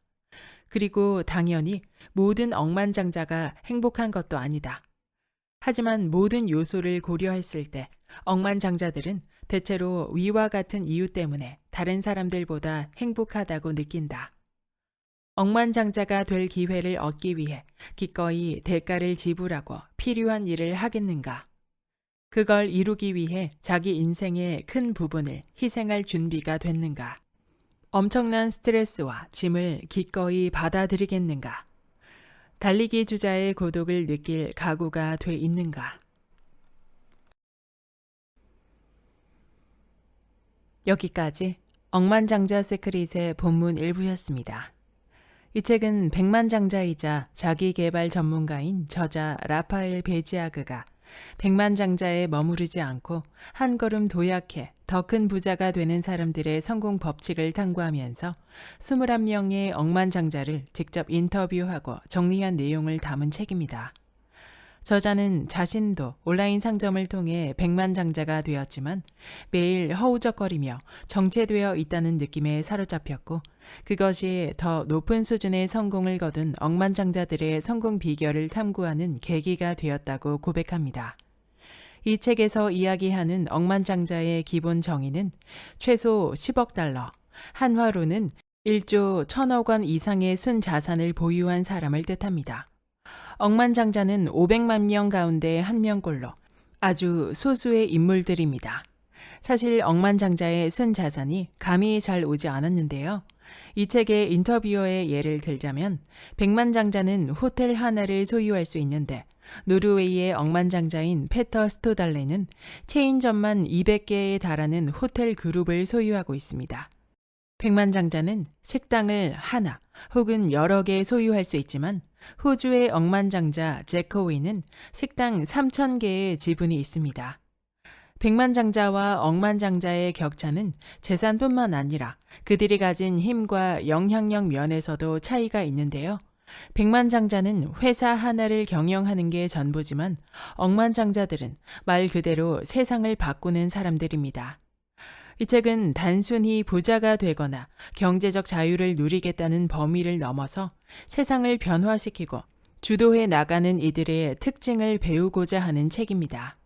그리고 당연히 모든 억만장자가 행복한 것도 아니다. 하지만 모든 요소를 고려했을 때 억만장자들은 대체로 위와 같은 이유 때문에 다른 사람들보다 행복하다고 느낀다. 억만장자가 될 기회를 얻기 위해 기꺼이 대가를 지불하고 필요한 일을 하겠는가? 그걸 이루기 위해 자기 인생의 큰 부분을 희생할 준비가 됐는가? 엄청난 스트레스와 짐을 기꺼이 받아들이겠는가? 달리기 주자의 고독을 느낄 각오가 돼 있는가? 여기까지 억만장자 세크릿의 본문 일부였습니다. 이 책은 백만장자이자 자기계발 전문가인 저자 라파엘 베지아그가 백만장자에 머무르지 않고 한 걸음 도약해 더 큰 부자가 되는 사람들의 성공 법칙을 탐구하면서 21명의 억만장자를 직접 인터뷰하고 정리한 내용을 담은 책입니다. 저자는 자신도 온라인 상점을 통해 백만장자가 되었지만 매일 허우적거리며 정체되어 있다는 느낌에 사로잡혔고 그것이 더 높은 수준의 성공을 거둔 억만장자들의 성공 비결을 탐구하는 계기가 되었다고 고백합니다. 이 책에서 이야기하는 억만장자의 기본 정의는 최소 10억 달러, 한화로는 1조 1천억 원 이상의 순자산을 보유한 사람을 뜻합니다. 억만장자는 500만 명 가운데 한 명꼴로 아주 소수의 인물들입니다. 사실 억만장자의 순자산이 감이 잘 오지 않았는데요. 이 책의 인터뷰어의 예를 들자면 백만장자는 호텔 하나를 소유할 수 있는데 노르웨이의 억만장자인 페터 스토달레는 체인점만 200개에 달하는 호텔 그룹을 소유하고 있습니다. 백만장자는 식당을 하나 혹은 여러 개 소유할 수 있지만 호주의 억만장자 제코위는 식당 3,000개의 지분이 있습니다. 백만장자와 억만장자의 격차는 재산뿐만 아니라 그들이 가진 힘과 영향력 면에서도 차이가 있는데요. 백만장자는 회사 하나를 경영하는 게 전부지만 억만장자들은 말 그대로 세상을 바꾸는 사람들입니다. 이 책은 단순히 부자가 되거나 경제적 자유를 누리겠다는 범위를 넘어서 세상을 변화시키고 주도해 나가는 이들의 특징을 배우고자 하는 책입니다.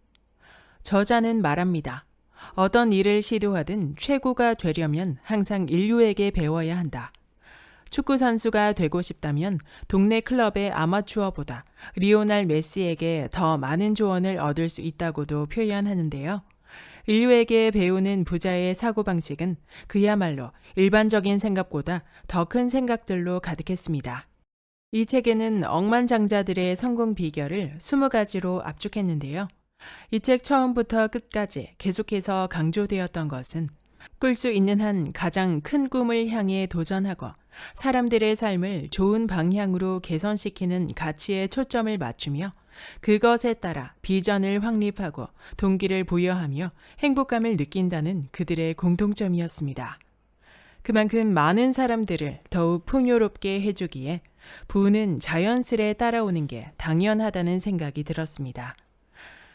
저자는 말합니다. 어떤 일을 시도하든 최고가 되려면 항상 인류에게 배워야 한다. 축구 선수가 되고 싶다면 동네 클럽의 아마추어보다 리오넬 메시에게 더 많은 조언을 얻을 수 있다고도 표현하는데요. 인류에게 배우는 부자의 사고방식은 그야말로 일반적인 생각보다 더 큰 생각들로 가득했습니다. 이 책에는 억만장자들의 성공 비결을 20가지로 압축했는데요. 이 책 처음부터 끝까지 계속해서 강조되었던 것은 꿀 수 있는 한 가장 큰 꿈을 향해 도전하고 사람들의 삶을 좋은 방향으로 개선시키는 가치에 초점을 맞추며 그것에 따라 비전을 확립하고 동기를 부여하며 행복감을 느낀다는 그들의 공통점이었습니다. 그만큼 많은 사람들을 더욱 풍요롭게 해주기에 부는 자연스레 따라오는 게 당연하다는 생각이 들었습니다.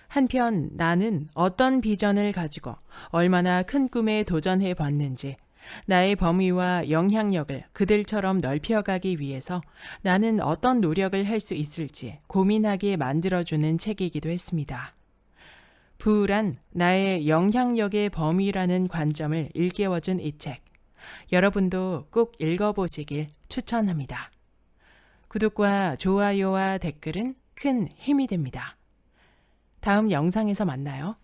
한편 나는 어떤 비전을 가지고 얼마나 큰 꿈에 도전해 봤는지, 나의 범위와 영향력을 그들처럼 넓혀가기 위해서 나는 어떤 노력을 할 수 있을지 고민하게 만들어주는 책이기도 했습니다. 부란 나의 영향력의 범위라는 관점을 일깨워준 이 책. 여러분도 꼭 읽어보시길 추천합니다. 구독과 좋아요와 댓글은 큰 힘이 됩니다. 다음 영상에서 만나요.